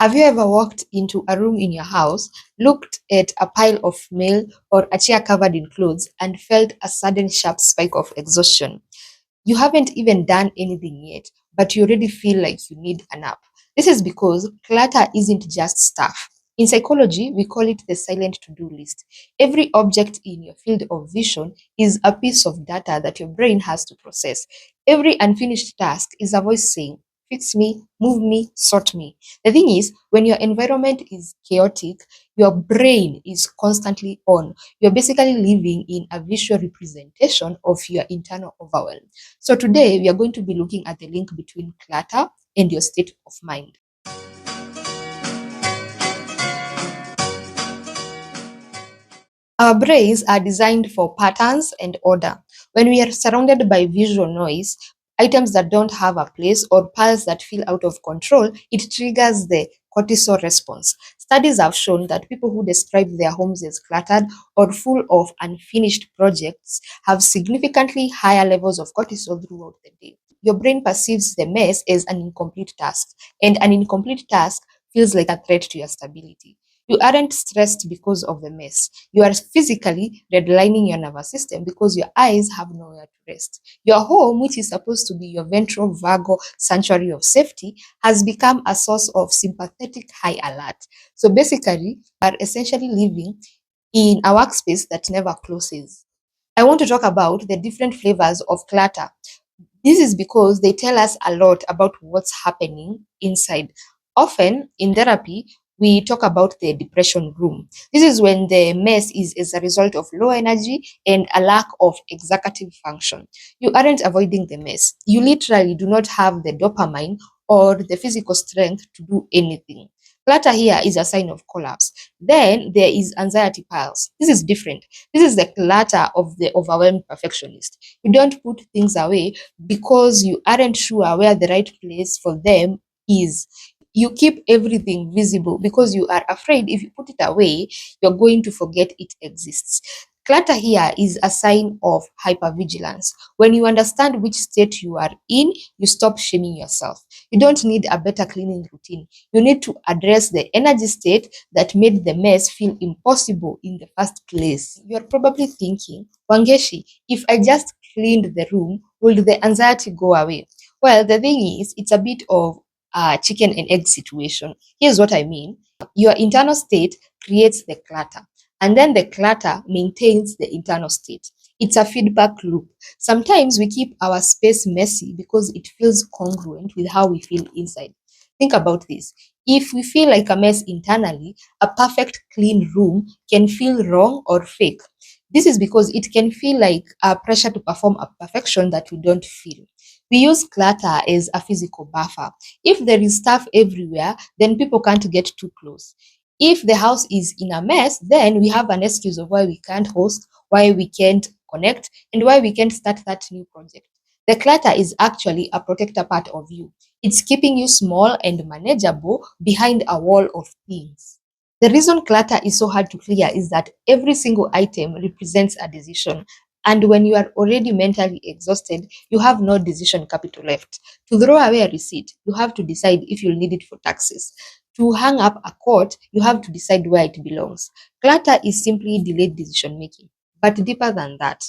Have you ever walked into a room in your house, looked at a pile of mail or a chair covered in clothes, and felt a sudden sharp spike of exhaustion? You haven't even done anything yet, but you already feel like you need a nap. This is because clutter isn't just stuff. In psychology, we call it the silent to do list. Every object in your field of vision is a piece of data that your brain has to process. Every unfinished task is a voice saying, fix me, move me, sort me. The thing is, when your environment is chaotic, your brain is constantly on. You're basically living in a visual representation of your internal overwhelm. So today we are going to be looking at the link between clutter and your state of mind. Our brains are designed for patterns and order. When we are surrounded by visual noise, items that don't have a place or piles that feel out of control, it triggers the cortisol response. Studies have shown that people who describe their homes as cluttered or full of unfinished projects have significantly higher levels of cortisol throughout the day. Your brain perceives the mess as an incomplete task, and an incomplete task feels like a threat to your stability. You aren't stressed because of the mess. You are physically redlining your nervous system because your eyes have nowhere to rest. Your home, which is supposed to be your ventral vagal sanctuary of safety, has become a source of sympathetic high alert. So basically, you are essentially living in a workspace that never closes. I want to talk about the different flavors of clutter. This is because they tell us a lot about what's happening inside. Often in therapy, we talk about the depression room. This is when the mess is as a result of low energy and a lack of executive function. You aren't avoiding the mess. You literally do not have the dopamine or the physical strength to do anything. Clutter here is a sign of collapse. Then there is anxiety piles. This is different. This is the clutter of the overwhelmed perfectionist. You don't put things away because you aren't sure where the right place for them is. You keep everything visible because you are afraid if you put it away, you're going to forget it exists. Clutter here is a sign of hyper-vigilance. When you understand which state you are in, you stop shaming yourself. You don't need a better cleaning routine. You need to address the energy state that made the mess feel impossible in the first place. You're probably thinking, Wangeshi, if I just cleaned the room, will the anxiety go away? Well, the thing is, it's a bit of a chicken and egg situation. Here's what I mean. Your internal state creates the clutter, and then the clutter maintains the internal state. It's a feedback loop. Sometimes we keep our space messy because it feels congruent with how we feel inside. Think about this. If we feel like a mess internally, a perfect clean room can feel wrong or fake. This is because it can feel like a pressure to perform a perfection that we don't feel. We use clutter as a physical buffer. If there is stuff everywhere, then people can't get too close. If the house is in a mess, then we have an excuse of why we can't host, why we can't connect, and why we can't start that new project. The clutter is actually a protector part of you. It's keeping you small and manageable behind a wall of things. The reason clutter is so hard to clear is that every single item represents a decision. And when you are already mentally exhausted, you have no decision capital left. To throw away a receipt, you have to decide if you'll need it for taxes. To hang up a coat, you have to decide where it belongs. Clutter is simply delayed decision making. But deeper than that,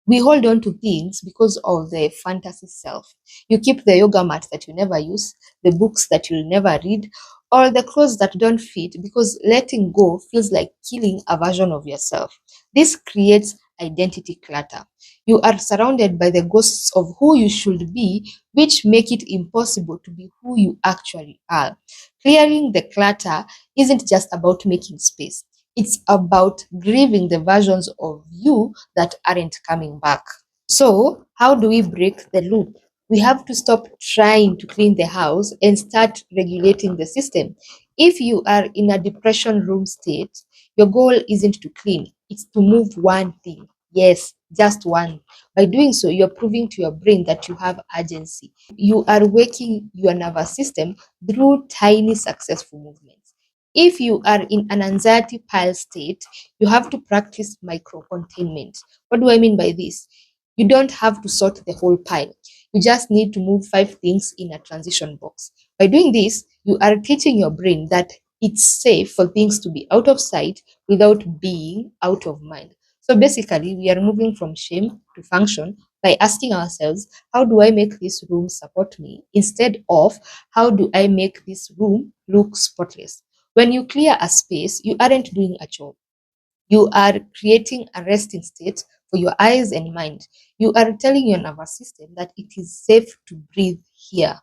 we hold on to things because of the fantasy self. You keep the yoga mat that you never use, the books that you'll never read, or the clothes that don't fit because letting go feels like killing a version of yourself. This creates identity clutter. You are surrounded by the ghosts of who you should be, which make it impossible to be who you actually are. Clearing the clutter isn't just about making space. It's about grieving the versions of you that aren't coming back. So, how do we break the loop? We have to stop trying to clean the house and start regulating the system. If you are in a depression room state, your goal isn't to clean, it's to move one thing. Yes, just one. By doing so, you're proving to your brain that you have agency. You are waking your nervous system through tiny successful movements. If you are in an anxiety pile state, you have to practice micro containment. What do I mean by this? You don't have to sort the whole pile. You just need to move five things in a transition box. By doing this, you are teaching your brain that it's safe for things to be out of sight without being out of mind. So basically, we are moving from shame to function by asking ourselves, how do I make this room support me? Instead of, how do I make this room look spotless? When you clear a space, you aren't doing a job. You are creating a resting state for your eyes and mind. You are telling your nervous system that it is safe to breathe here.